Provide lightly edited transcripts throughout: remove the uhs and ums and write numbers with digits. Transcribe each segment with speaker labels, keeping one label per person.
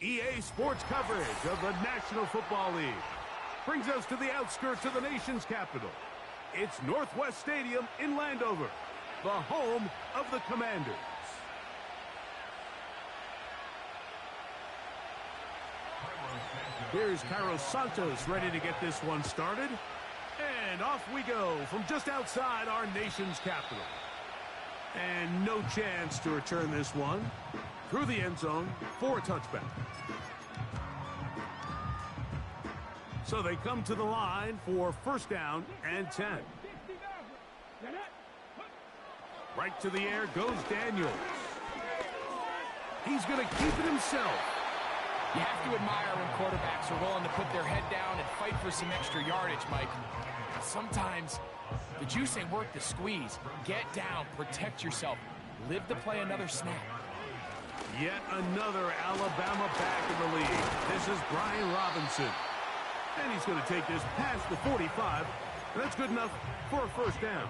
Speaker 1: EA Sports coverage of the National Football League brings us to the outskirts of the nation's capital. It's Northwest Stadium in Landover, the home of the Commanders. Here's Carlos Santos ready to get this one started. And off we go from just outside our nation's capital. And no chance to return this one through the end zone for a touchback. So they come to the line for first down and 10. Right to the air goes Daniels. He's going to keep it himself.
Speaker 2: You have to admire when quarterbacks are willing to put their head down and fight for some extra yardage, Mike. Sometimes the juice ain't worth the squeeze. Get down, protect yourself, live to play another snap.
Speaker 1: Yet another Alabama back in the lead. This is Brian Robinson. And he's going to take this past the 45. That's good enough for a first down.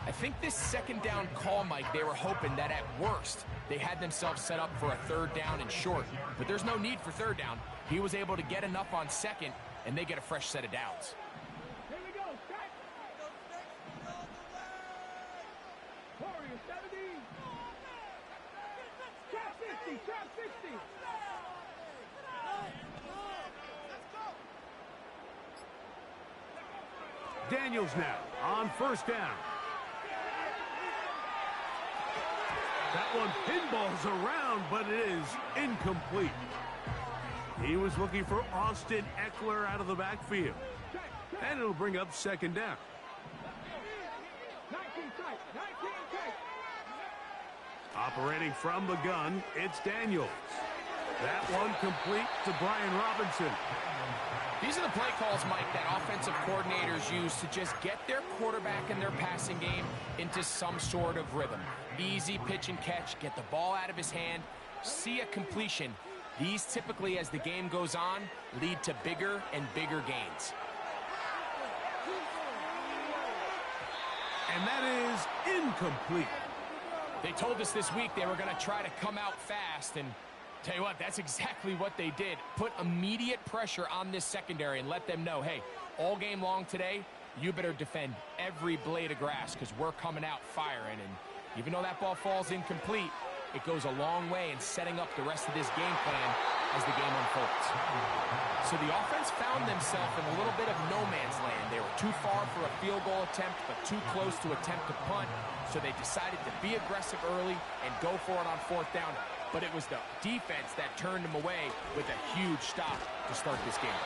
Speaker 2: I think this second down call, Mike, they were hoping that at worst they had themselves set up for a third down and short. But there's no need for third down. He was able to get enough on second, and they get a fresh set of downs.
Speaker 3: Here we go. Warrior 70. Trap 60. Trap 60.
Speaker 1: Daniels now on first down. That one pinballs around, but it is incomplete. He was looking for Austin Eckler out of the backfield. And it'll bring up second down.
Speaker 3: 19 tight. 19 tight.
Speaker 1: Operating from the gun, it's Daniels. That one complete to Brian Robinson.
Speaker 2: These are the play calls, Mike, that offensive coordinators use to just get their quarterback and their passing game into some sort of rhythm. Easy pitch and catch, get the ball out of his hand, see a completion. These typically, as the game goes on, lead to bigger and bigger gains.
Speaker 1: And that is incomplete.
Speaker 2: They told us this week they were going to try to come out fast, and tell you what, that's exactly what they did. Put immediate pressure on this secondary and let them know, hey, all game long today, you better defend every blade of grass because we're coming out firing. And even though that ball falls incomplete, it goes a long way in setting up the rest of this game plan as the game unfolds. So the offense found themselves in a little bit of no man's land. They were too far for a field goal attempt, but too close to attempt to punt. So they decided to be aggressive early and go for it on fourth down. But it was the defense that turned them away with a huge stop to start this game.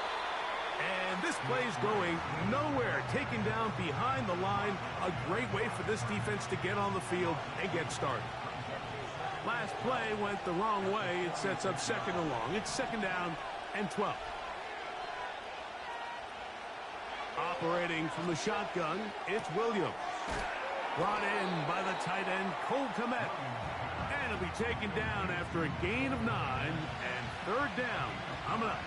Speaker 1: And this play's going nowhere. Taken down behind the line. A great way for this defense to get on the field and get started. Last play went the wrong way. It sets up second and long. It's second down and 12. Operating from the shotgun, it's Williams. Brought in by the tight end, Cole Kmet. And it'll be taken down after a gain of 9 and third down. Coming up.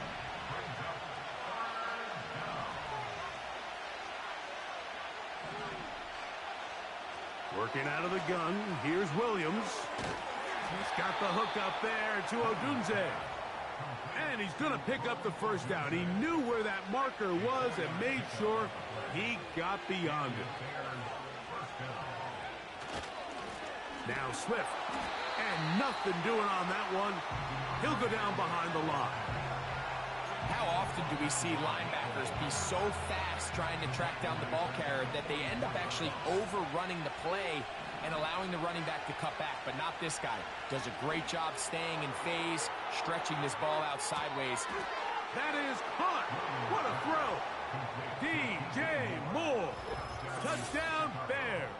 Speaker 1: Working out of the gun, here's Williams. He's got the hook up there to Odunze. And he's going to pick up the first down. He knew where that marker was and made sure he got beyond it. Now Swift. And nothing doing on that one. He'll go down behind the line.
Speaker 2: How often do we see linebackers be so fast trying to track down the ball carrier that they end up actually overrunning the play and allowing the running back to cut back? But not this guy. Does a great job staying in phase, stretching this ball out sideways.
Speaker 1: That is caught. What a throw. DJ Moore. Touchdown Bears.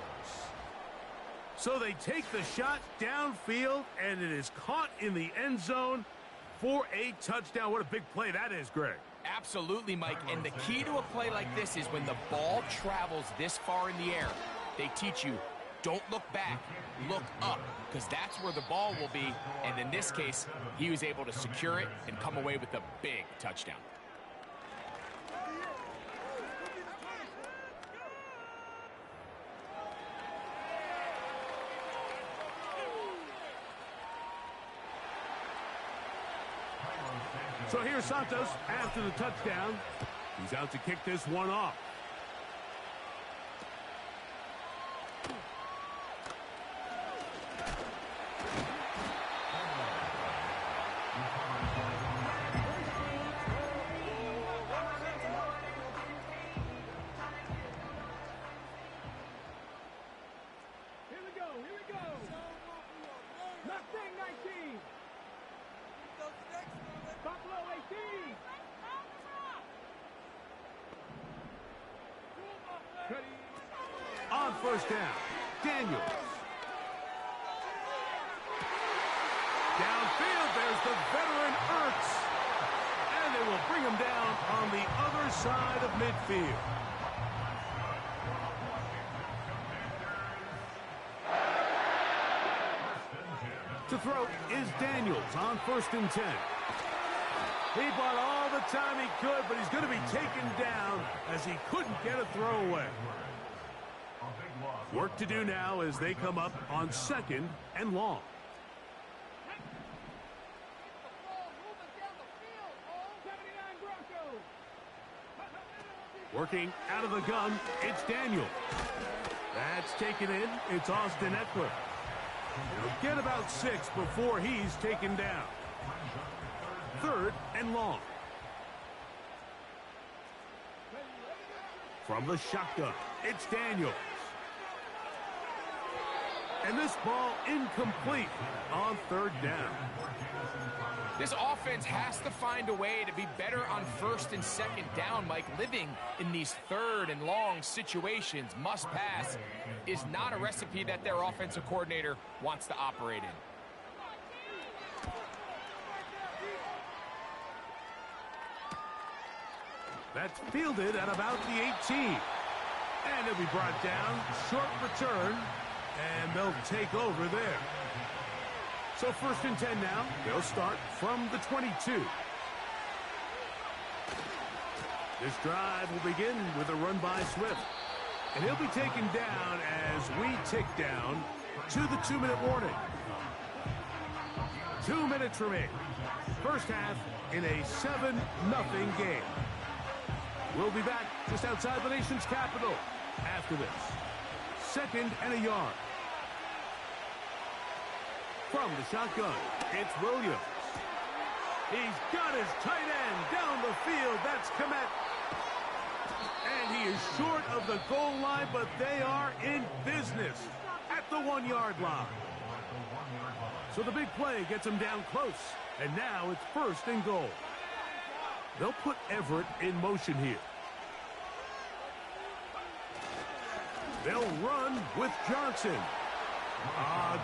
Speaker 1: So they take the shot downfield, and it is caught in the end zone for a touchdown. What a big play that is, Greg.
Speaker 2: Absolutely, Mike. And the key to a play like this is when the ball travels this far in the air, they teach you, don't look back, look up, because that's where the ball will be. And in this case, he was able to secure it and come away with a big touchdown.
Speaker 1: So here's Santos after the touchdown. He's out to kick this one off. On first down, Daniels. Downfield, there's the veteran Ertz. And they will bring him down on the other side of midfield. To throw is Daniels on 1st and 10. He bought all the time he could, but he's going to be taken down as he couldn't get a throwaway. Work to do now as they come up on 2nd and long. Working out of the gun, it's Daniel. That's taken in. It's Austin Eckler. He'll get about 6 before he's taken down. 3rd and long. From the shotgun, it's Daniels. And this ball incomplete on 3rd down.
Speaker 2: This offense has to find a way to be better on 1st and 2nd down, Mike. Living in these 3rd and long situations, must pass, is not a recipe that their offensive coordinator wants to operate in.
Speaker 1: That's fielded at about the 18. And it'll be brought down. Short return. And they'll take over there. So 1st and 10 now. They'll start from the 22. This drive will begin with a run by Swift. And he'll be taken down as we tick down to the 2-minute warning. 2 minutes remain. First half in a 7-0 game. We'll be back just outside the nation's capital after this. 2nd and a yard. From the shotgun, it's Williams. He's got his tight end down the field. That's Komet. And he is short of the goal line, but they are in business at the 1-yard line. So the big play gets him down close. And now it's 1st and goal. They'll put Everett in motion here. They'll run with Johnson.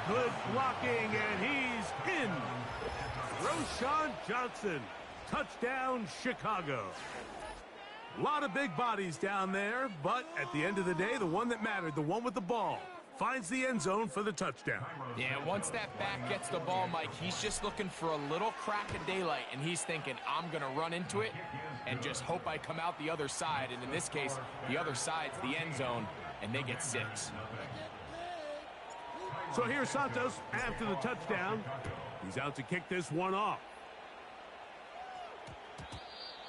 Speaker 1: Good blocking, and he's in. Roschon Johnson. Touchdown, Chicago. A lot of big bodies down there, but at the end of the day, the one that mattered, the one with the ball, finds the end zone for the touchdown.
Speaker 2: Yeah, once that back gets the ball, Mike, he's just looking for a little crack of daylight, and he's thinking, I'm going to run into it and just hope I come out the other side. And in this case, the other side's the end zone, and they get 6.
Speaker 1: So here's Santos after the touchdown. He's out to kick this one off.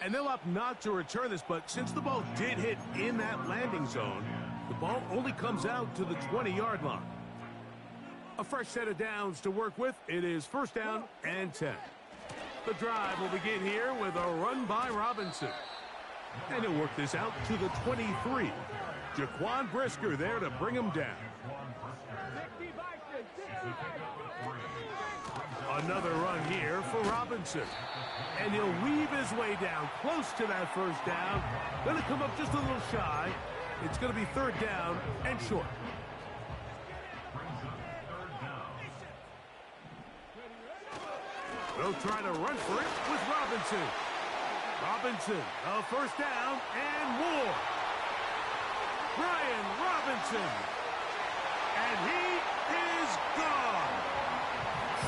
Speaker 1: And they'll opt not to return this, but since the ball did hit in that landing zone, the ball only comes out to the 20-yard line. A fresh set of downs to work with. It is 1st down and 10. The drive will begin here with a run by Robinson. And he'll work this out to the 23. Jaquan Brisker there to bring him down. Another run here for Robinson. And he'll weave his way down close to that 1st down. Going to come up just a little shy. It's going to be 3rd down and short. They'll try to run for it with Robinson. Robinson, a 1st down and more. Brian Robinson. And he is gone.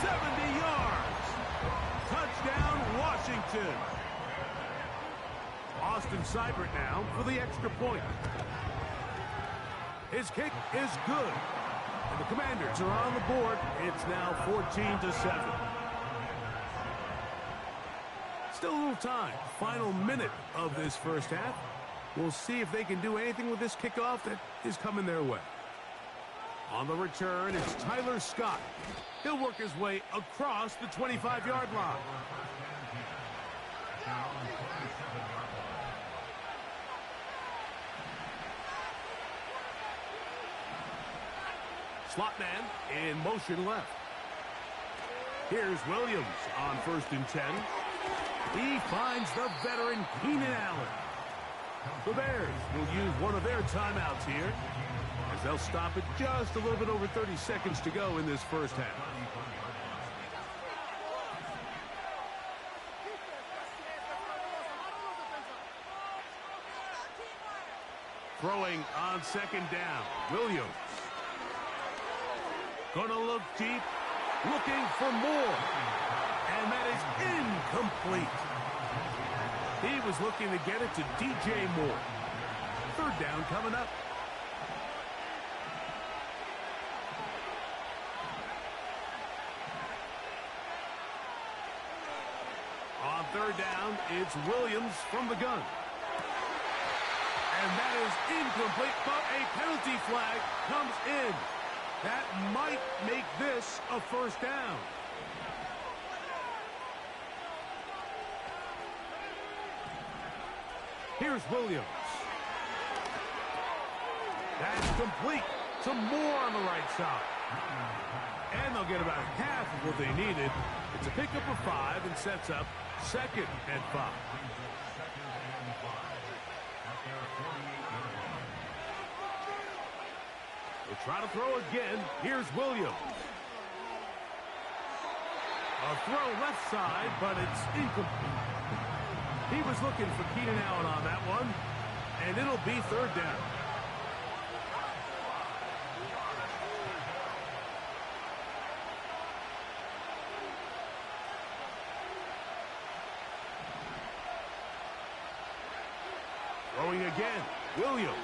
Speaker 1: 70 yards. Touchdown, Washington. Austin Seibert now for the extra point. His kick is good. And the Commanders are on the board. It's now 14-7. Still a little time. Final minute of this first half. We'll see if they can do anything with this kickoff that is coming their way. On the return, it's Tyler Scott. He'll work his way across the 25-yard line. Slot man in motion left. Here's Williams on 1st and 10. He finds the veteran Keenan Allen. The Bears will use one of their timeouts here, as they'll stop it just a little bit over 30 seconds to go in this first half. Throwing on 2nd down, Williams. Gonna look deep, looking for more. And that is incomplete. He was looking to get it to DJ Moore. 3rd down coming up. On 3rd down, it's Williams from the gun. And that is incomplete, but a penalty flag comes in. That might make this a 1st down. Here's Williams. That's complete. Some more on the right side. And they'll get about half of what they needed. It's a pickup of 5 and sets up 2nd and 5. We'll try to throw again. Here's Williams. A throw left side, but it's incomplete. He was looking for Keenan Allen on that one, and it'll be 3rd down. Throwing again, Williams.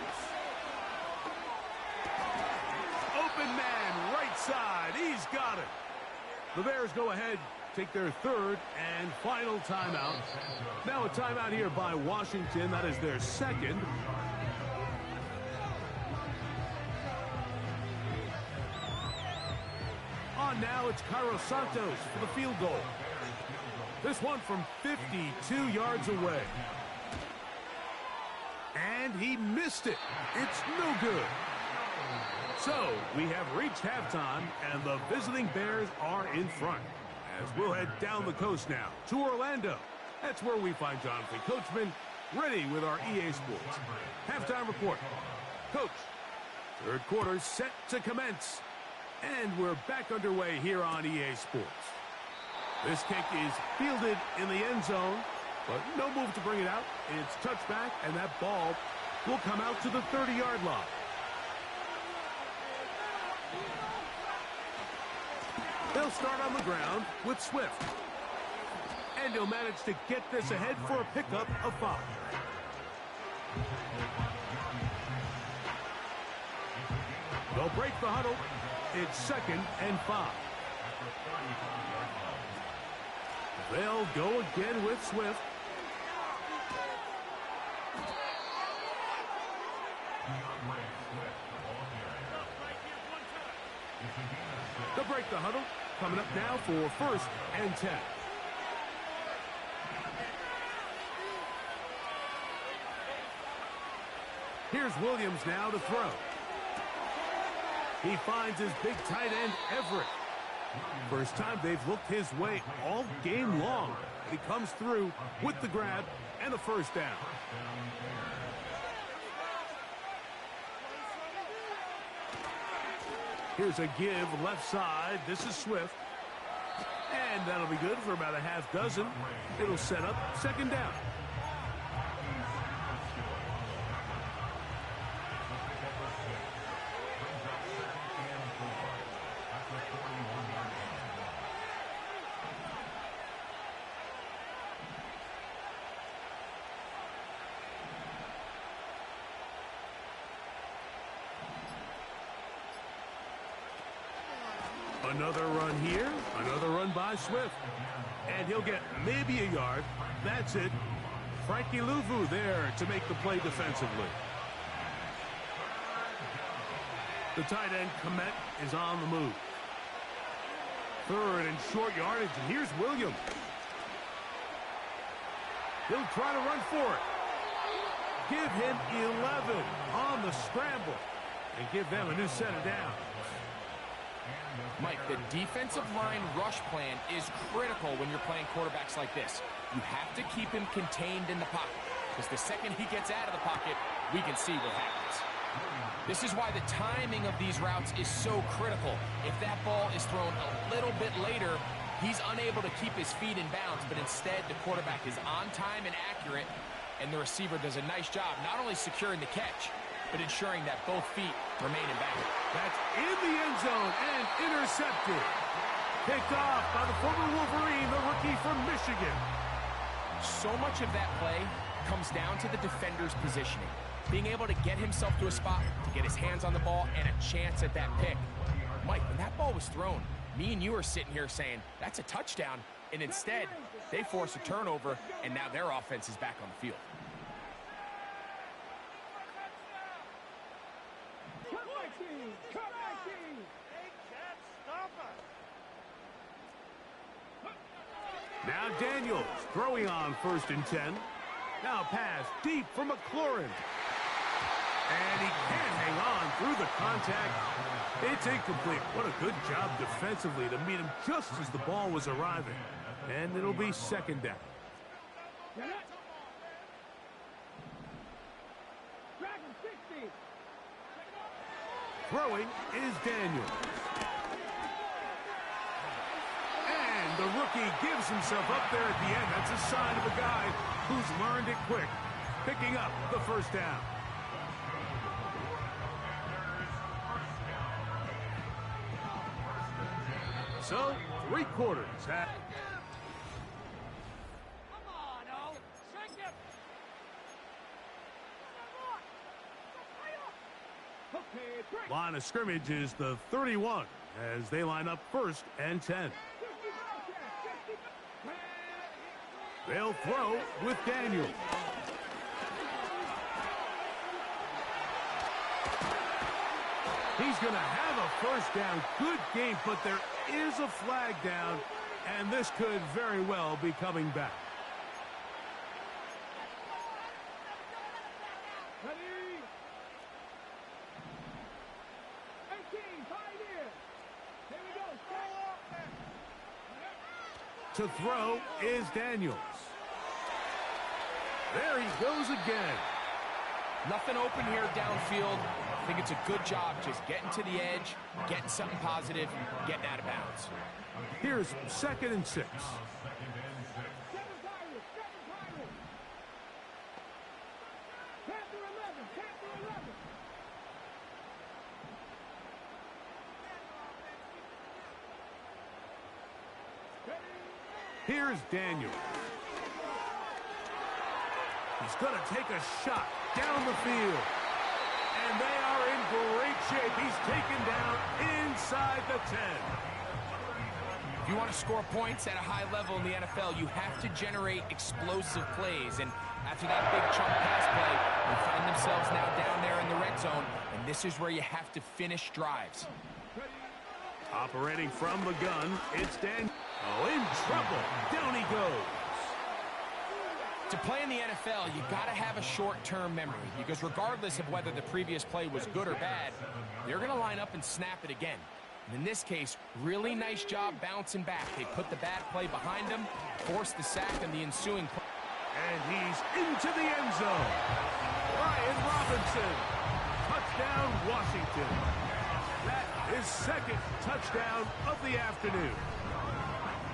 Speaker 1: Open man, right side. He's got it. The Bears go ahead, take their 3rd and final timeout. Now a timeout here by Washington. That is their 2nd. On now, it's Cairo Santos for the field goal. This one from 52 yards away. And he missed it. It's no good. So, we have reached halftime, and the visiting Bears are in front. As we'll head down the coast now to Orlando. That's where we find Jonathan Coachman, ready with our EA Sports halftime report. Coach, 3rd quarter set to commence. And we're back underway here on EA Sports. This kick is fielded in the end zone, but no move to bring it out. It's touchback, and that ball will come out to the 30-yard line. They'll start on the ground with Swift. And he'll manage to get this ahead for a pickup of 5. They'll break the huddle. It's 2nd and 5. They'll go again with Swift. They'll break the huddle. Coming up now for 1st and 10. Here's Williams now to throw. He finds his big tight end, Everett. First time they've looked his way all game long. He comes through with the grab and a 1st down. Here's a give left side. This is Swift. And that'll be good for about a half dozen. It'll set up 2nd down. Another run here, another run by Swift. And he'll get maybe a yard. That's it. Frankie Louvu there to make the play defensively. The tight end, Komet, is on the move. Third and short yardage, and here's Williams. He'll try to run for it. Give him 11 on the scramble and give them a new set of downs.
Speaker 2: Mike, the defensive line rush plan is critical when you're playing quarterbacks like this. You have to keep him contained in the pocket, because the second he gets out of the pocket, we can see what happens. This is why the timing of these routes is so critical. If that ball is thrown a little bit later, he's unable to keep his feet in bounds, but instead the quarterback is on time and accurate, and the receiver does a nice job not only securing the catch, but ensuring that both feet remain in bounds.
Speaker 1: That's in the end zone and intercepted. Picked off by the former Wolverine, the rookie from Michigan.
Speaker 2: So much of that play comes down to the defender's positioning. Being able to get himself to a spot, to get his hands on the ball, and a chance at that pick. Mike, when that ball was thrown, me and you are sitting here saying, that's a touchdown, and instead, they force a turnover, and now their offense is back on the field.
Speaker 1: Now Daniels throwing on 1st and 10. Now pass deep for McLaurin. And he can't hang on through the contact. It's incomplete. What a good job defensively to meet him just as the ball was arriving. And it'll be 2nd down. Throwing is Daniels. And the rookie gives himself up there at the end. That's a sign of a guy who's learned it quick, picking up the 1st down. So, 3 quarters. Line of scrimmage is the 31 as they line up 1st and 10. They'll throw with Daniels. He's going to have a 1st down. Good game, but there is a flag down, and this could very well be coming back. To throw is Daniels. There he goes again.
Speaker 2: Nothing open here downfield. I think it's a good job just getting to the edge, getting something positive, getting out of bounds.
Speaker 1: Here's 2nd and 6. Here's Daniels. He's going to take a shot down the field. And they are in great shape. He's taken down inside the 10.
Speaker 2: If you want to score points at a high level in the NFL, you have to generate explosive plays. And after that big chunk pass play, they find themselves now down there in the red zone. And this is where you have to finish drives.
Speaker 1: Operating from the gun, it's Daniels. Oh, in trouble. Down he goes.
Speaker 2: To play in the NFL, you got to have a short-term memory, because regardless of whether the previous play was good or bad, they're going to line up and snap it again. And in this case, really nice job bouncing back. They put the bad play behind them, forced the sack and the ensuing play.
Speaker 1: And he's into the end zone. Brian Robinson. Touchdown, Washington. That is 2nd touchdown of the afternoon.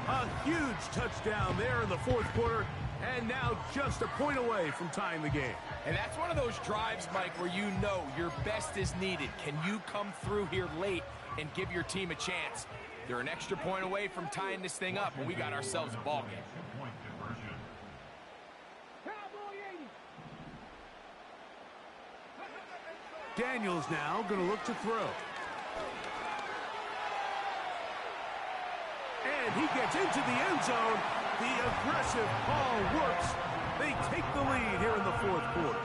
Speaker 1: A huge touchdown there in the 4th quarter, and now just a point away from tying the game.
Speaker 2: And that's one of those drives, Mike, where you know your best is needed. Can you come through here late and give your team a chance? They're an extra point away from tying this thing up, and we got ourselves a ball game.
Speaker 1: Daniels now going to look to throw. he gets into the end zone. The aggressive call works. They take the lead here in the fourth quarter.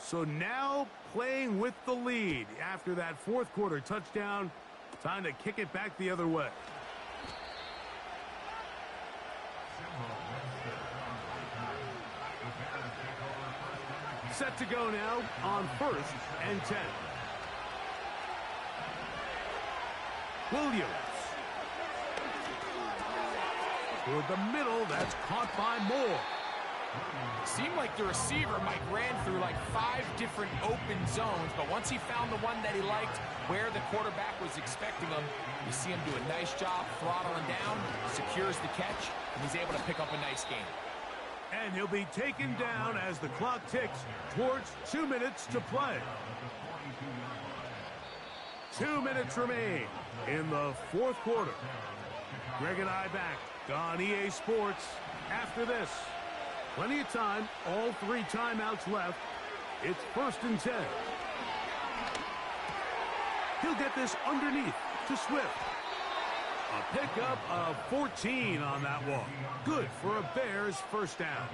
Speaker 1: So now playing with the lead after that fourth quarter touchdown. Time to kick it back the other way. Set to go now on 1st and 10. Williams. Toward the middle, that's caught by Moore.
Speaker 2: Seemed like the receiver, Mike, ran through like 5 different open zones, but once he found the one that he liked, where the quarterback was expecting him, you see him do a nice job throttling down, secures the catch, and he's able to pick up a nice gain.
Speaker 1: And he'll be taken down as the clock ticks towards 2 minutes to play. 2 minutes remain in the fourth quarter. Greg and I back on EA Sports after this. Plenty of time, all 3 timeouts left. It's 1st and 10. He'll get this underneath to Swift. A pickup of 14 on that one. Good for a Bears first down.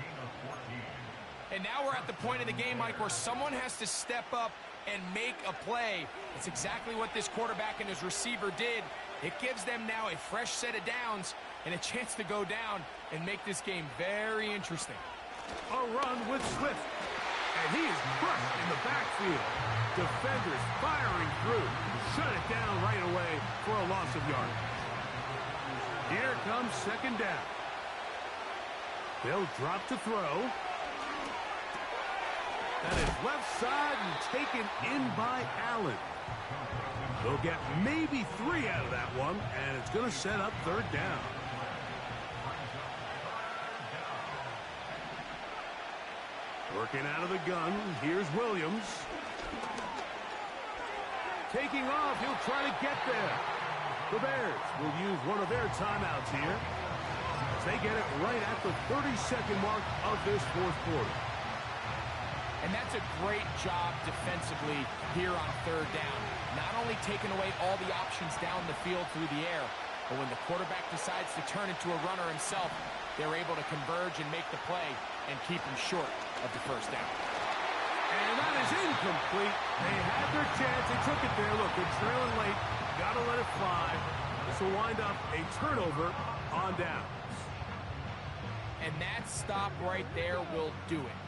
Speaker 2: And now we're at the point of the game, Mike, where someone has to step up and make a play. It's exactly what this quarterback and his receiver did. It gives them now a fresh set of downs and a chance to go down and make this game very interesting.
Speaker 1: A run with Swift. And he is crushed in the backfield. Defenders firing through. Shut it down right away for a loss of yardage. Here comes 2nd down. They'll drop to throw. That is left side and taken in by Allen. They'll get maybe 3 out of that one, and it's going to set up 3rd down. Working out of the gun, here's Williams. Taking off, he'll try to get there. The Bears will use one of their timeouts here as they get it right at the 30-second mark of this fourth quarter.
Speaker 2: And that's a great job defensively here on 3rd down. Not only taking away all the options down the field through the air, but when the quarterback decides to turn into a runner himself, they're able to converge and make the play and keep him short of the first down.
Speaker 1: And that is incomplete. They had their chance. They took it there. Look, they're trailing late. Got to let it fly. This will wind up a turnover on downs.
Speaker 2: And that stop right there will do it.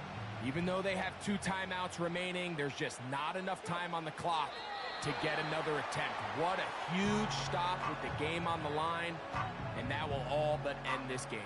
Speaker 2: Even though they have 2 timeouts remaining, there's just not enough time on the clock to get another attempt. What a huge stop with the game on the line, and that will all but end this game.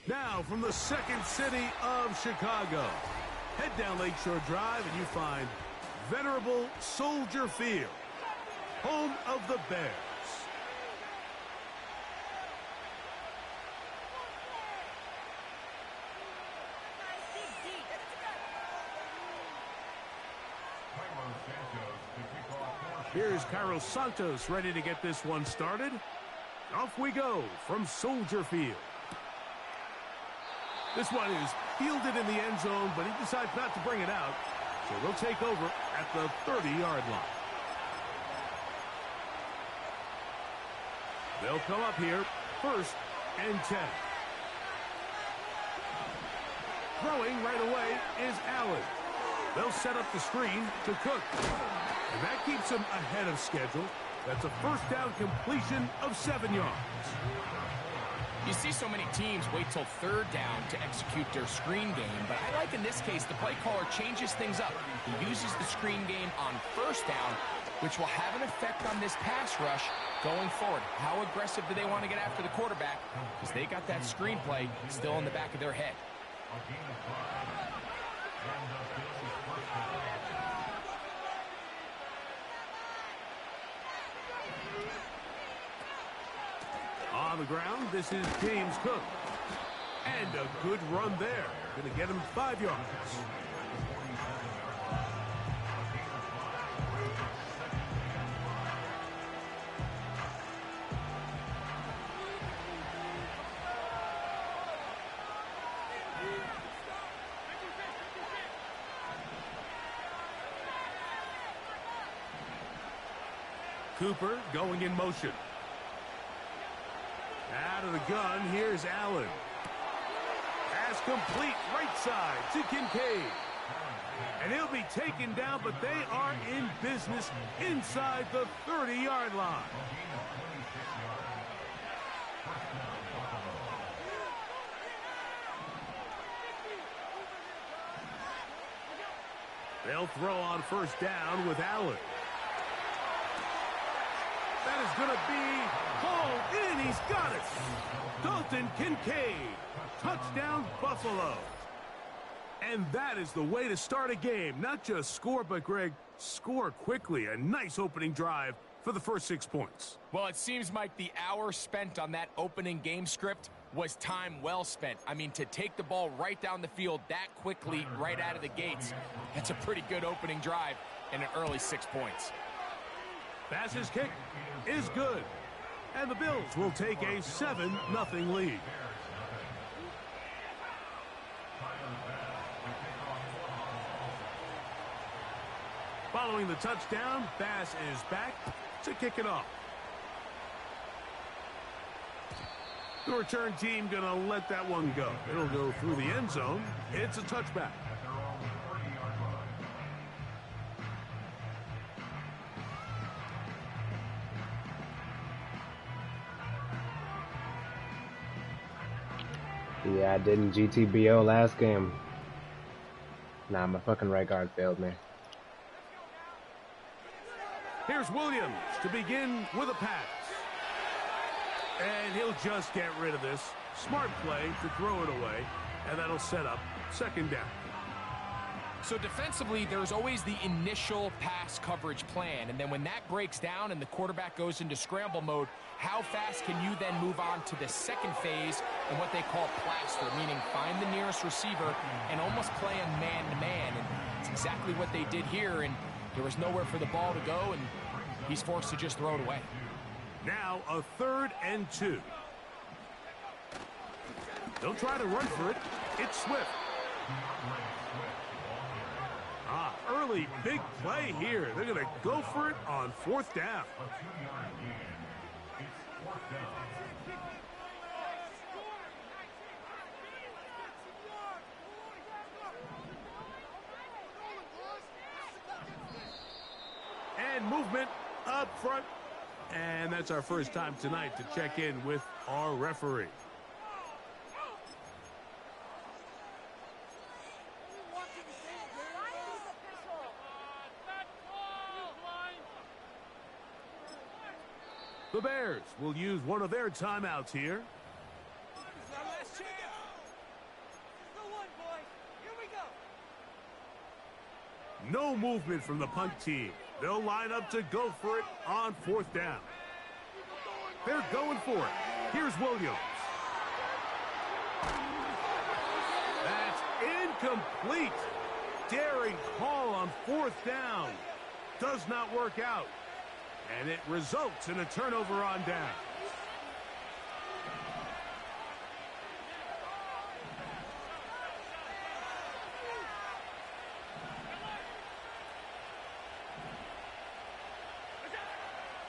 Speaker 1: Now from the second city of Chicago, head down Lakeshore Drive and you find venerable Soldier Field, home of the Bears. Here's Carlos Santos ready to get this one started. Off we go from Soldier Field. This one is fielded in the end zone, but he decides not to bring it out. So they'll take over at the 30-yard line. They'll come up here, 1st and 10. Throwing right away is Allen. They'll set up the screen to Cook. And that keeps him ahead of schedule. That's a first down completion of 7 yards.
Speaker 2: You see so many teams wait till 3rd down to execute their screen game, but I like in this case the play caller changes things up. He uses the screen game on 1st down, which will have an effect on this pass rush going forward. How aggressive do they want to get after the quarterback? Because they got that screen play still in the back of their head.
Speaker 1: On the ground, this is James Cook. And a good run there. Going to get him 5 yards. Cooper going in motion. Out of the gun, here's Allen. Pass complete, right side to Kincaid. And he'll be taken down, but they are in business inside the 30-yard line. They'll throw on 1st down with Allen. That is going to be hauled in. He's got it. Dalton Kincaid. Touchdown, Buffalo. And that is the way to start a game. Not just score, but, Greg, score quickly. A nice opening drive for the first 6 points.
Speaker 2: Well, it seems like the hour spent on that opening game script was time well spent. I mean, to take the ball right down the field that quickly right out of the gates, that's a pretty good opening drive and an early 6 points.
Speaker 1: Pass's kick is good. And the Bills will take a 7-0 lead. Following the touchdown, Bass is back to kick it off. The return team going to let that one go. It'll go through the end zone. It's a touchback.
Speaker 4: Yeah, I didn't GTBO last game. Nah, my fucking right guard failed me.
Speaker 1: Here's Williams to begin with a pass. And he'll just get rid of this. Smart play to throw it away. And that'll set up 2nd down.
Speaker 2: So defensively, there's always the initial pass coverage plan. And then when that breaks down and the quarterback goes into scramble mode, how fast can you then move on to the second phase and what they call plaster, meaning find the nearest receiver and almost play a man-to-man. And it's exactly what they did here. And there was nowhere for the ball to go, and he's forced to just throw it away.
Speaker 1: Now a 3rd and 2. They'll try to run for it. It's Swift. Early big play here. They're going to go for it on 4th down. And movement up front. And that's our first time tonight to check in with our referee. The Bears will use one of their timeouts here. No movement from the punt team. They'll line up to go for it on 4th down. They're going for it. Here's Williams. That's incomplete. Daring call on 4th down. Does not work out. And it results in a turnover on down.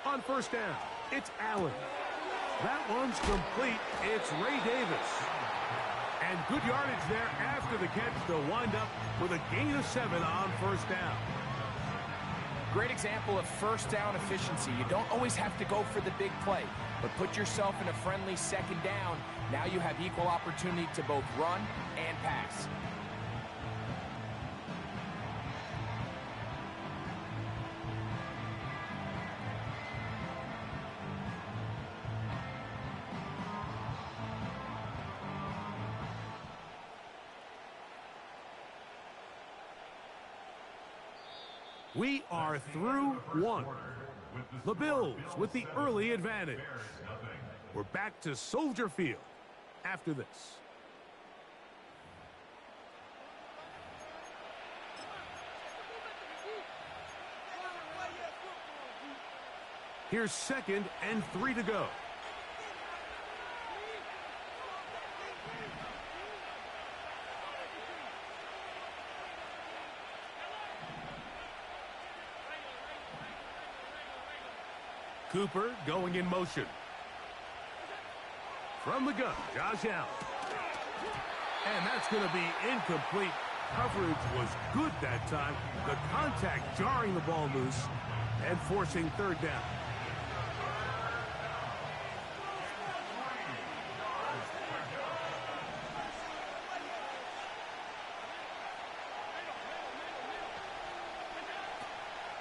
Speaker 1: On 1st down, it's Allen. That one's complete. It's Ray Davis. And good yardage there after the catch. They'll wind up with a gain of 7 on 1st down.
Speaker 2: Great example of 1st down efficiency. You don't always have to go for the big play, but put yourself in a friendly 2nd down. Now you have equal opportunity to both run and pass.
Speaker 1: We are through 1. The Bills with the early advantage. We're back to Soldier Field after this. Here's 2nd and 3 to go. Cooper going in motion. From the gun, Josh Allen. And that's going to be incomplete. Coverage was good that time. The contact jarring the ball loose and forcing 3rd down.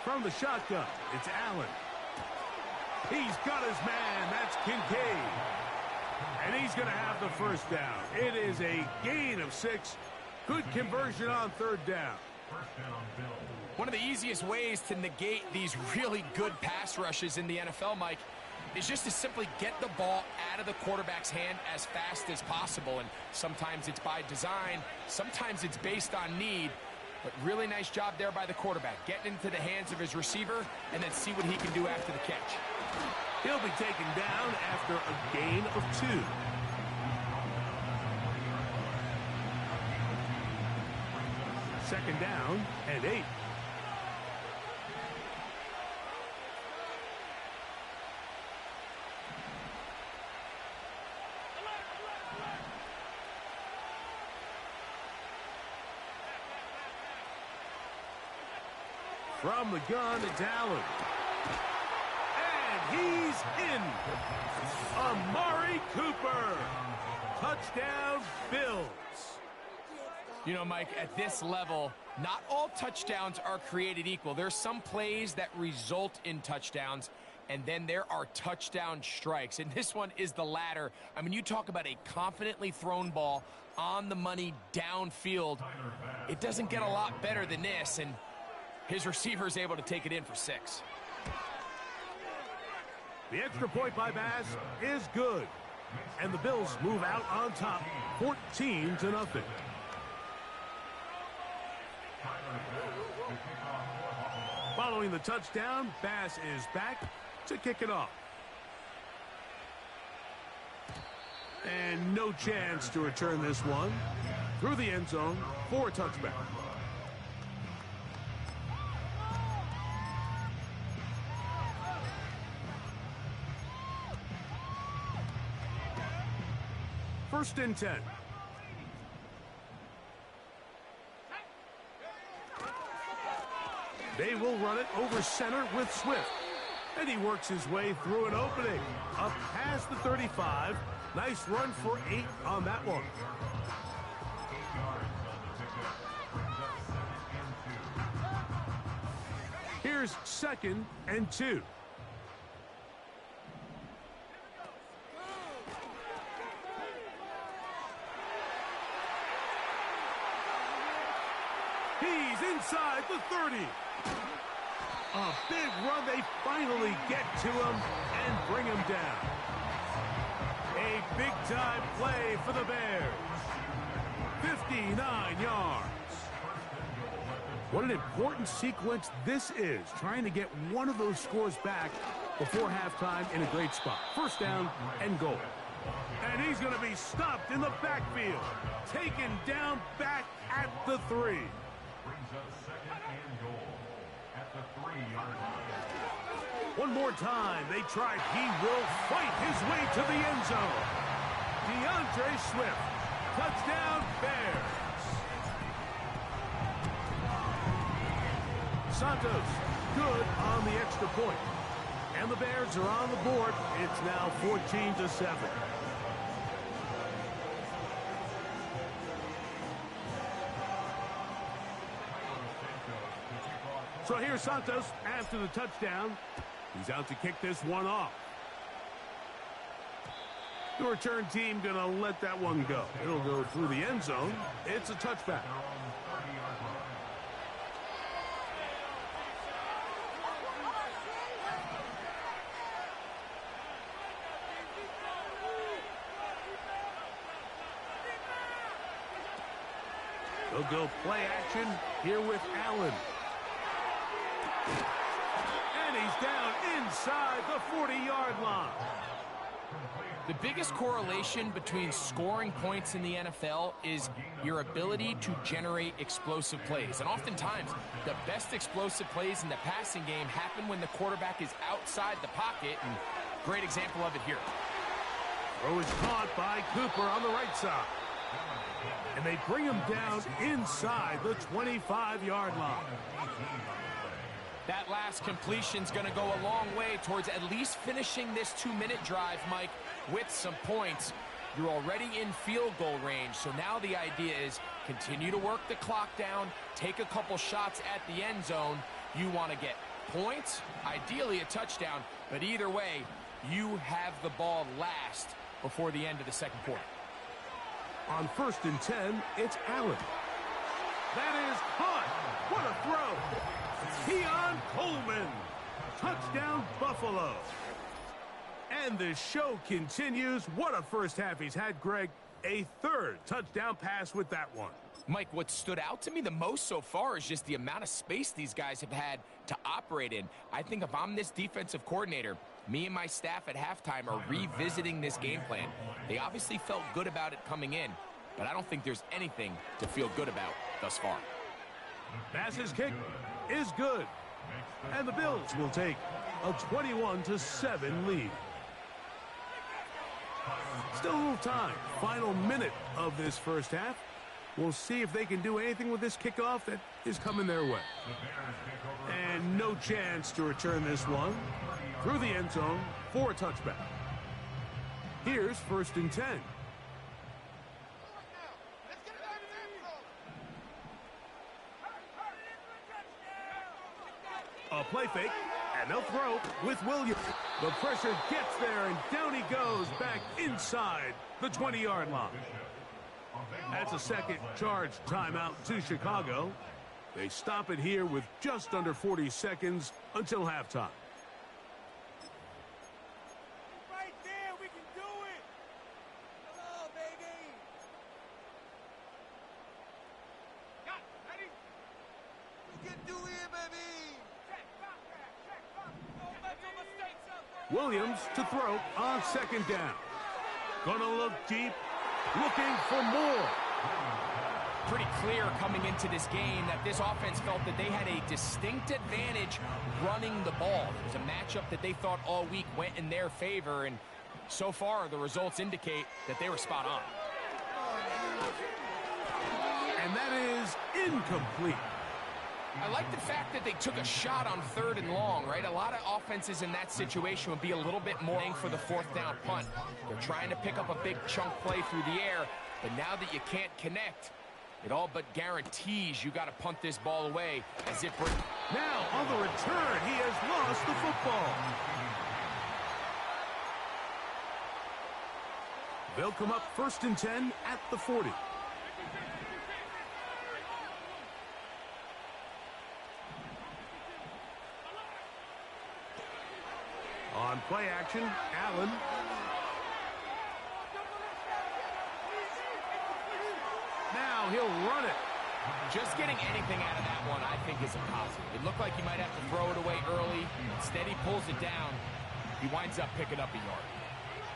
Speaker 1: From the shotgun, it's Allen. He's got his man. That's Kincaid. And he's going to have the 1st down. It is a gain of 6. Good conversion on 3rd down.
Speaker 2: One of the easiest ways to negate these really good pass rushes in the NFL, Mike, is just to simply get the ball out of the quarterback's hand as fast as possible. And sometimes it's by design. Sometimes it's based on need. But really nice job there by the quarterback. Getting into the hands of his receiver and then see what he can do after the catch.
Speaker 1: He'll be taken down after a gain of 2. Second down and 8. From the gun, it's Allen. And he's in. Amari Cooper. Touchdown, Bills.
Speaker 2: You know, Mike, at this level, not all touchdowns are created equal. There's some plays that result in touchdowns, and then there are touchdown strikes. And this one is the latter. I mean, you talk about a confidently thrown ball on the money downfield. It doesn't get a lot better than this, and his receiver is able to take it in for 6.
Speaker 1: The extra point by Bass is good. And the Bills move out on top, 14-0. Following the touchdown, Bass is back to kick it off. And no chance to return this one through the end zone for a touchback. First and 10. They will run it over center with Swift. And he works his way through an opening. Up past the 35. Nice run for 8 on that one. Here's 2nd and 2. He's inside the 30. A big run. They finally get to him and bring him down. A big-time play for the Bears. 59 yards. What an important sequence this is, trying to get one of those scores back before halftime in a great spot. First down and goal. And he's going to be stopped in the backfield. Taken down back at the 3. One more time. They tried. He will fight his way to the end zone. DeAndre Swift. Touchdown, Bears. Santos, good on the extra point. And the Bears are on the board. It's now 14-7. So here's Santos after the touchdown. He's out to kick this one off. The return team going to let that one go. It'll go through the end zone. It's a touchback. They'll go play action here with Allen. And he's down inside the 40-yard line.
Speaker 2: The biggest correlation between scoring points in the NFL is your ability to generate explosive plays. And oftentimes, the best explosive plays in the passing game happen when the quarterback is outside the pocket. And great example of it here.
Speaker 1: Throw is caught by Cooper on the right side. And they bring him down inside the 25-yard line.
Speaker 2: That last completion's going to go a long way towards at least finishing this 2-minute drive, Mike, with some points. You're already in field goal range, so now the idea is continue to work the clock down, take a couple shots at the end zone. You want to get points, ideally a touchdown, but either way, you have the ball last before the end of the second quarter.
Speaker 1: On 1st and 10, it's Allen. That is caught. What a throw. Keon Coleman. Touchdown, Buffalo. And the show continues. What a first half he's had, Greg. A third touchdown pass with that one.
Speaker 2: Mike, what stood out to me the most so far is just the amount of space these guys have had to operate in. I think if I'm this defensive coordinator, me and my staff at halftime are revisiting this game plan. They obviously felt good about it coming in, but I don't think there's anything to feel good about thus far.
Speaker 1: Pass's kick is good. And the Bills will take a 21-7 lead. Still a little time. Final minute of this first half. We'll see if they can do anything with this kickoff that is coming their way. And no chance to return this one through the end zone for a touchback. Here's 1st and 10. A play fake, and they'll throw with Williams. The pressure gets there, and down he goes back inside the 20-yard line. That's a second charge timeout to Chicago. They stop it here with just under 40 seconds until halftime.
Speaker 3: Right there, we can do it. Come on, baby. Got it, ready? We can do it, baby. Check, back there, check, back. No mental mistakes out there.
Speaker 1: Williams to throw on 2nd down. Gonna look deep, looking for more.
Speaker 2: Pretty clear coming into this game that this offense felt that they had a distinct advantage running the ball. It was a matchup that they thought all week went in their favor, and so far the results indicate that they were spot on.
Speaker 1: And that is incomplete.
Speaker 2: I like the fact that they took a shot on 3rd and long, right? A lot of offenses in that situation would be a little bit more for the 4th down punt. They're trying to pick up a big chunk play through the air, but now that you can't connect, it all but guarantees you got to punt this ball away as if we're...
Speaker 1: Now, on the return, he has lost the football. They'll come up 1st and 10 at the 40. play action. Allen. Now he'll run it.
Speaker 2: Just getting anything out of that one, I think, is a positive. It looked like he might have to throw it away early. Instead, he pulls it down. He winds up picking up a yard.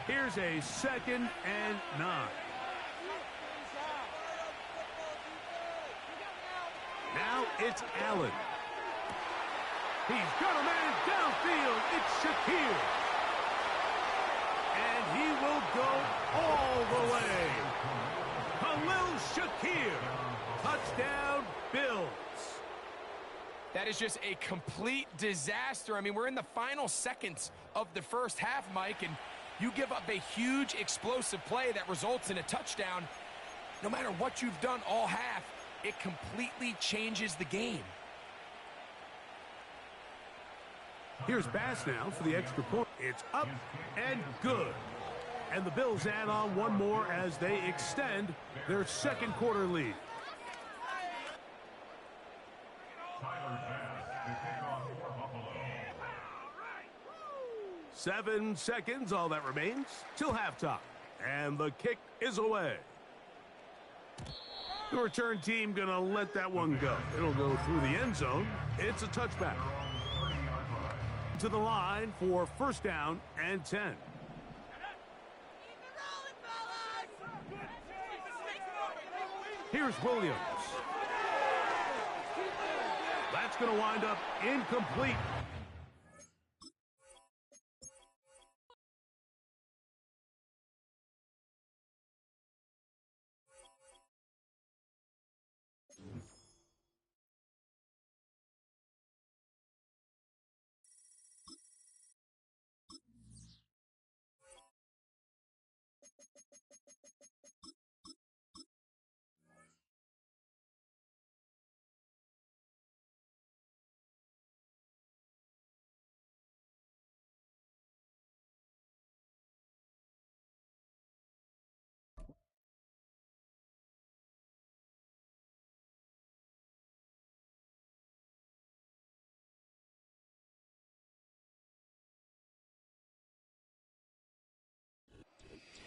Speaker 1: Here's a 2nd and 9. Now it's Allen. He's got a man downfield. It's Shakir. And he will go all the way. Khalil Shakir. Touchdown, Bills.
Speaker 2: That is just a complete disaster. I mean, we're in the final seconds of the first half, Mike, and you give up a huge explosive play that results in a touchdown. No matter what you've done all half, it completely changes the game.
Speaker 1: Here's Bass now for the extra point. It's up and good. And the Bills add on one more as they extend their 2nd quarter lead. 7 seconds, all that remains, till halftime. And the kick is away. The return team going to let that one go. It'll go through the end zone. It's a touchback. To the line for 1st down and 10. Here's Williams. That's going to wind up incomplete.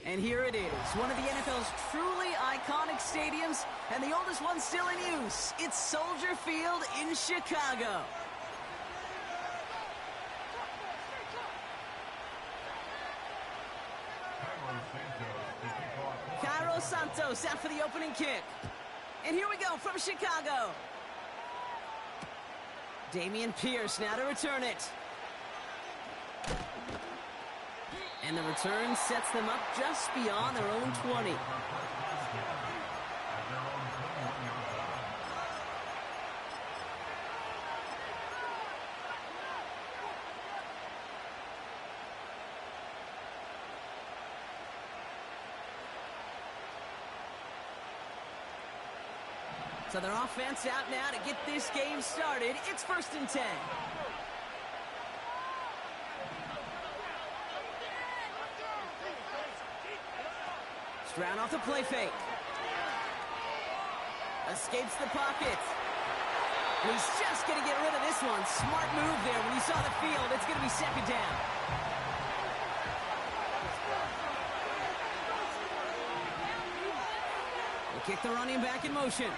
Speaker 5: And here it is, one of the NFL's truly iconic stadiums, and the oldest one still in use. It's Soldier Field in Chicago. Cairo Santos out for the opening kick. And here we go from Chicago. Damian Pierce now to return it. And the return sets them up just beyond their own 20. So their offense out now to get this game started. It's 1st and 10. Stroud off the play fake. Escapes the pocket. And he's just going to get rid of this one. Smart move there when he saw the field. It's going to be 2nd down. We'll kick the running back in motion.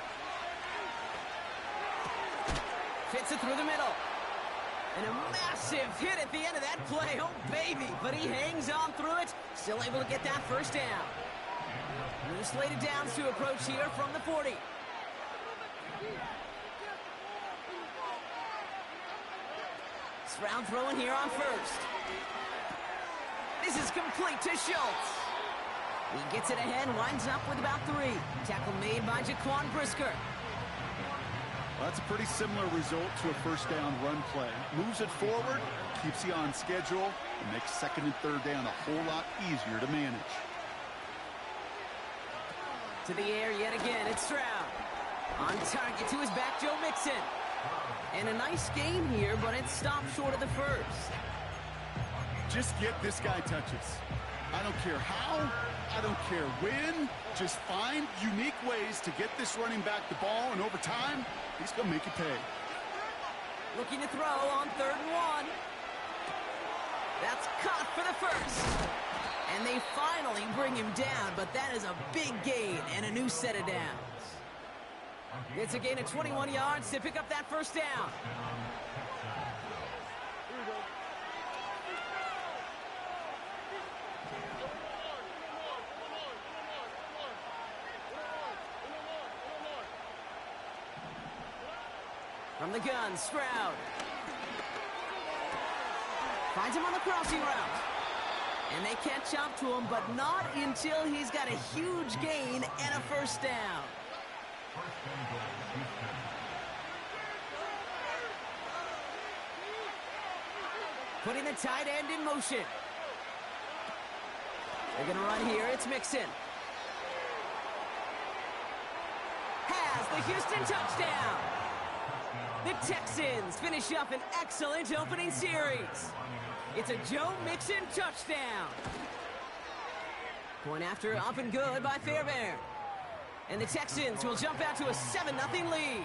Speaker 5: Fits it through the middle. And a massive hit at the end of that play. Oh, baby. But he hangs on through it. Still able to get that 1st down. New slated downs to approach here from the 40. Stroud throwing here on 1st. This is complete to Schultz. He gets it ahead, winds up with about 3. Tackle made by Jaquan Brisker.
Speaker 6: Well, that's a pretty similar result to a 1st down run play. Moves it forward, keeps you on schedule, and makes 2nd and 3rd down a whole lot easier to manage.
Speaker 5: To the air yet again, it's Stroud. On target to his back, Joe Mixon. And a nice game here, but it stopped short of the 1st.
Speaker 6: Just get this guy touches. I don't care how, I don't care when. Just find unique ways to get this running back the ball, and over time, he's going to make you pay.
Speaker 5: Looking to throw on 3rd and 1. That's caught for the first. And they finally bring him down, but that is a big gain and a new set of downs. It's a gain of 21 yards to pick up that first down. From the gun, Stroud. Finds him on the crossing route. And they catch up to him, but not until he's got a huge gain and a first down. Putting the tight end in motion. They're going to run here. It's Mixon. Has the Houston touchdown. The Texans finish up an excellent opening series. It's a Joe Mixon touchdown. Point after up and good by Fairbairn. And the Texans will jump out to a 7-0 lead.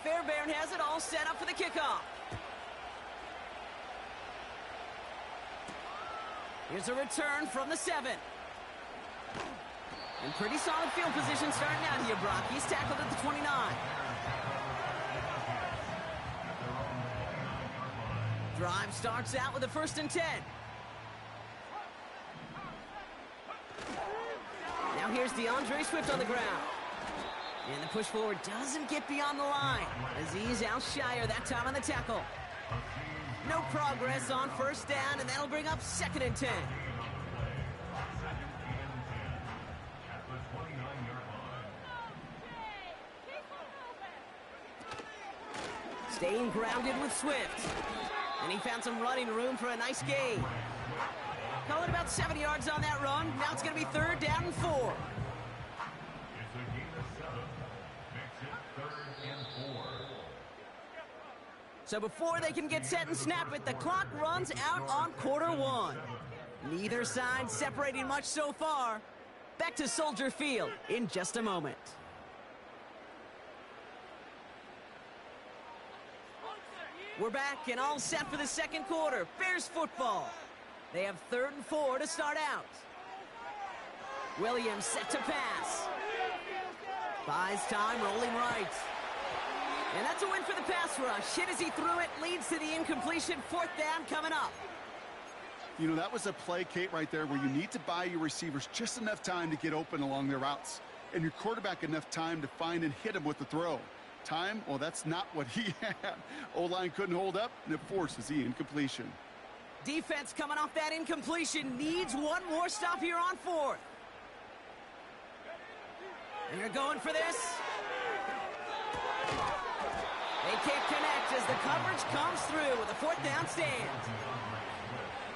Speaker 5: Fairbairn has it all set up for the kickoff. Here's a return from the 7. And pretty solid field position starting out here, Brock. He's tackled at the 29. Drive starts out with a 1st and 10. Now here's DeAndre Swift on the ground. And the push forward doesn't get beyond the line. Azeez Al-Shire that time on the tackle. No progress on 1st down, and that'll bring up 2nd and 10. Staying grounded with Swift. And he found some running room for a nice gain. Call it about 7 yards on that run. Now it's going to be 3rd down and 4. So before they can get set and snap it, the clock runs out on Q1. Neither side separating much so far. Back to Soldier Field in just a moment. We're back and all set for the 2nd quarter. Bears football. They have 3rd and 4 to start out. Williams set to pass. Buys time, rolling right. And that's a win for the pass rush. Hit as he threw it, leads to the incompletion. 4th down coming up.
Speaker 6: You know, that was a play, Kate, right there, where you need to buy your receivers just enough time to get open along their routes. And your quarterback enough time to find and hit him with the throw. Time, well, that's not what he had. O-line couldn't hold up, and it forces the incompletion.
Speaker 5: Defense coming off that incompletion. Needs one more stop here on 4th. And you're going for this. They can't connect as the coverage comes through with a 4th down stand.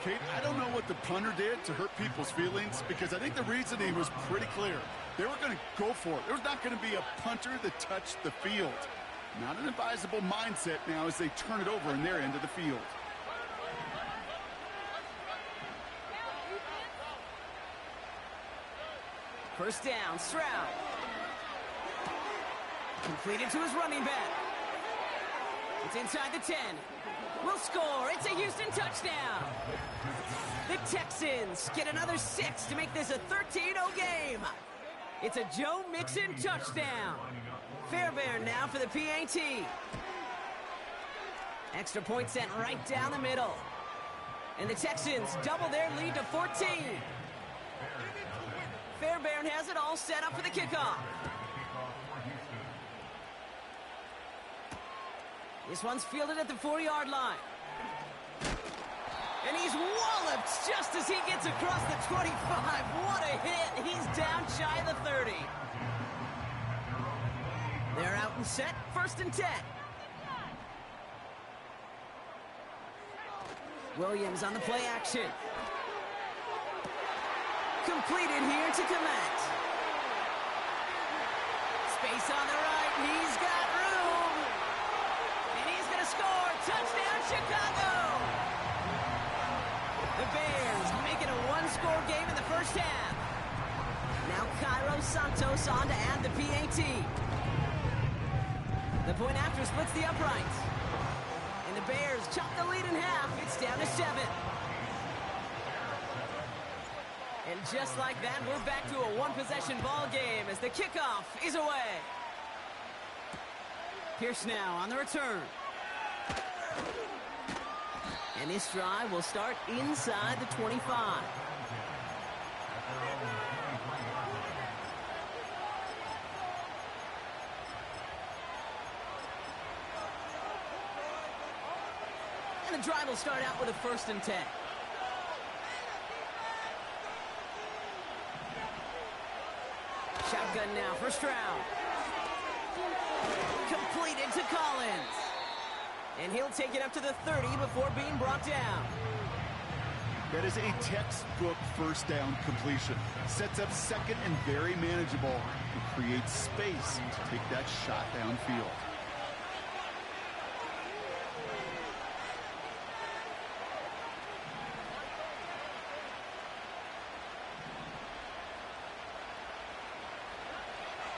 Speaker 6: Kate, I don't know what the punter did to hurt people's feelings, because I think the reasoning was pretty clear. They were going to go for it. There's not going to be a punter that touched the field. Not an advisable mindset now as they turn it over in their end of the field.
Speaker 5: First down, Stroud. Completed to his running back. It's inside the 10. Will score. It's a Houston touchdown. The Texans get another 6 to make this a 13-0 game. It's a Joe Mixon touchdown. Fairbairn now for the PAT. Extra point sent right down the middle. And the Texans double their lead to 14. Fairbairn has it all set up for the kickoff. This one's fielded at the 4-yard line. And he's walloped just as he gets across the 25. What a hit. He's down shy of the 30. They're out and set. 1st and 10. Williams on the play action. completed here to connect. Space on the right. He's got room. And he's going to score. Touchdown, Chicago. The Bears make it a one-score game in the first half. Now Cairo Santos on to add the PAT. The point after splits the uprights. And the Bears chop the lead in half. It's down to 7. And just like that, we're back to a one-possession ball game as the kickoff is away. Pierce now on the return. And this drive will start inside the 25. And the drive will start out with a 1st and 10. Shotgun now, first round. Completed to Collins. And he'll take it up to the 30 before being brought down.
Speaker 6: That is a textbook first down completion. Sets up second and very manageable. And creates space to take that shot downfield.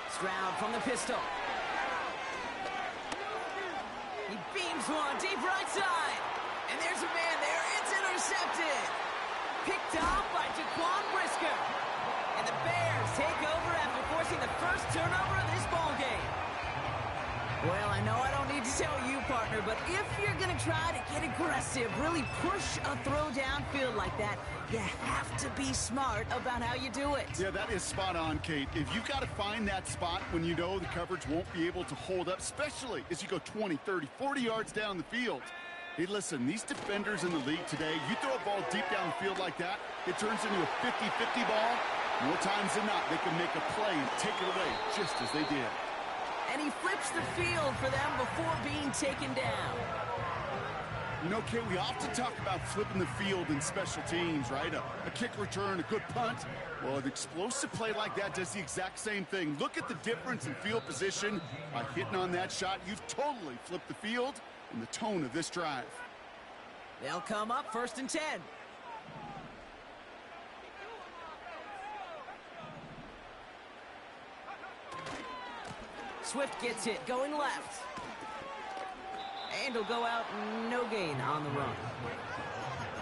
Speaker 5: Stroud from the pistol. He beams one deep right side. And there's a man there. It's intercepted. Picked off by Jaquan Brisker. And the Bears take over after forcing the first turnover of this ball game. Well, I know I don't need to tell you, partner, but if you're going to try to get aggressive, really push a throw downfield like that, you have to be smart about how you do it.
Speaker 6: Yeah, that is spot on, Kate. If you've got to find that spot when you know the coverage won't be able to hold up, especially as you go 20, 30, 40 yards down the field. Hey, listen, these defenders in the league today, you throw a ball deep down the field like that, it turns into a 50-50 ball. More times than not, they can make a play and take it away just as they did.
Speaker 5: And he flips the field for them before being taken down.
Speaker 6: You know, Kate, we often talk about flipping the field in special teams, right? A kick return, a good punt. Well, an explosive play like that does the exact same thing. Look at the difference in field position. By hitting on that shot, you've totally flipped the field and the tone of this drive.
Speaker 5: They'll come up 1st and 10. Swift gets it, going left. And he'll go out, no gain on the run.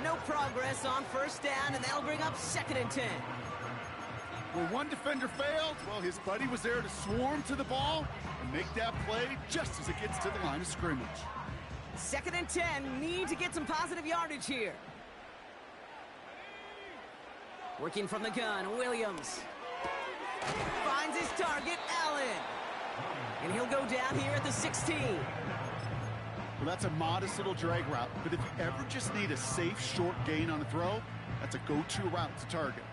Speaker 5: No progress on 1st down, and that'll bring up 2nd and 10.
Speaker 6: Where one defender failed, well, his buddy was there to swarm to the ball and make that play just as it gets to the line of scrimmage.
Speaker 5: 2nd and 10, need to get some positive yardage here. Working from the gun, Williams. Finds his target, Allen. And he'll go down here at the 16.
Speaker 6: Well, that's a modest little drag route, but if you ever just need a safe, short gain on a throw, that's a go-to route to target.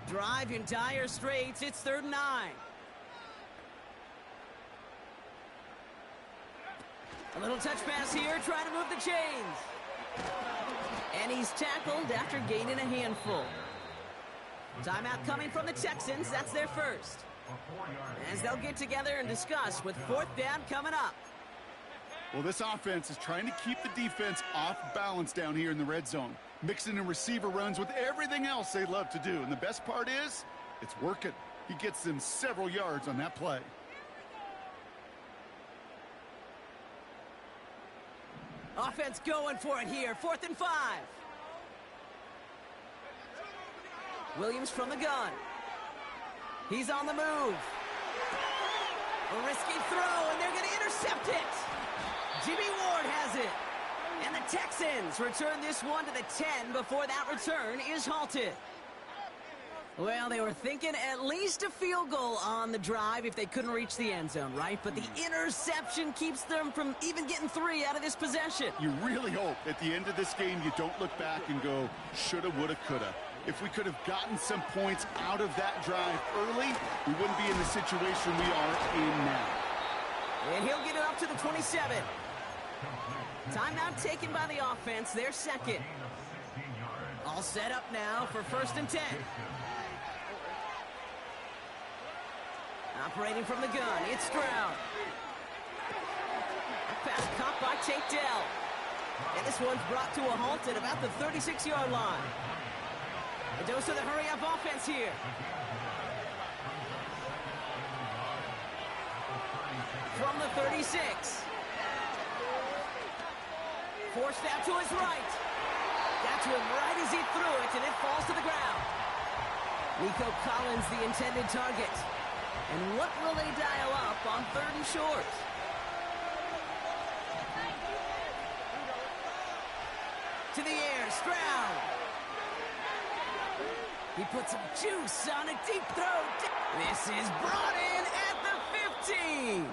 Speaker 5: Drive in dire straits, it's 3rd and 9. A little touch pass here, trying to move the chains. And he's tackled after gaining a handful. Timeout coming from the Texans, that's their first. As they'll get together and discuss with 4th down coming up.
Speaker 6: Well, this offense is trying to keep the defense off balance down here in the red zone, mixing in receiver runs with everything else they love to do. And the best part is, it's working. He gets them several yards on that play.
Speaker 5: Offense going for it here, 4th and 5. Williams from the gun. He's on the move. A risky throw, and they're going to intercept it. Jimmy Ward has it. And the Texans return this one to the 10 before that return is halted. Well, they were thinking at least a field goal on the drive if they couldn't reach the end zone, right? But the interception keeps them from even getting 3 out of this possession.
Speaker 6: You really hope at the end of this game you don't look back and go, shoulda, woulda, coulda. If we could have gotten some points out of that drive early, we wouldn't be in the situation we are in now.
Speaker 5: And he'll get it up to the 27. Timeout taken by the offense, their second. All set up now for 1st and 10. Operating from the gun, it's Stroud. Pass caught by Tate Dell. And this one's brought to a halt at about the 36-yard line. A dose of the hurry-up offense here. From the 36. Forced out to his right. Got to him right as he threw it, and it falls to the ground. Nico Collins, the intended target. And what will they dial up on 3rd and short? To the air, Stroud. He puts some juice on a deep throw. This is brought in at the 15.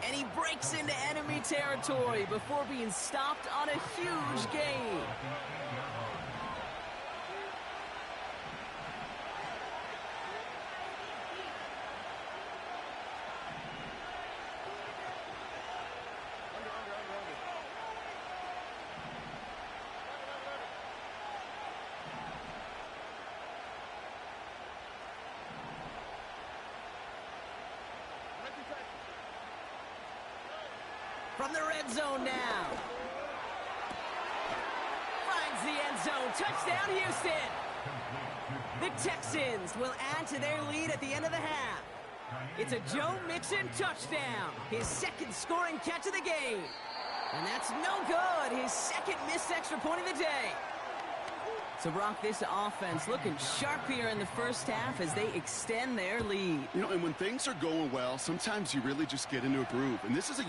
Speaker 5: And he breaks into enemy territory before being stopped on a huge gain. From the red zone now. Finds the end zone. Touchdown, Houston. The Texans will add to their lead at the end of the half. It's a Joe Mixon touchdown. His 2nd scoring catch of the game. And that's no good. His 2nd missed extra point of the day. So, Brock, this offense looking sharp here in the first half as they extend their lead.
Speaker 6: You know, and when things are going well, sometimes you really just get into a groove. And this is a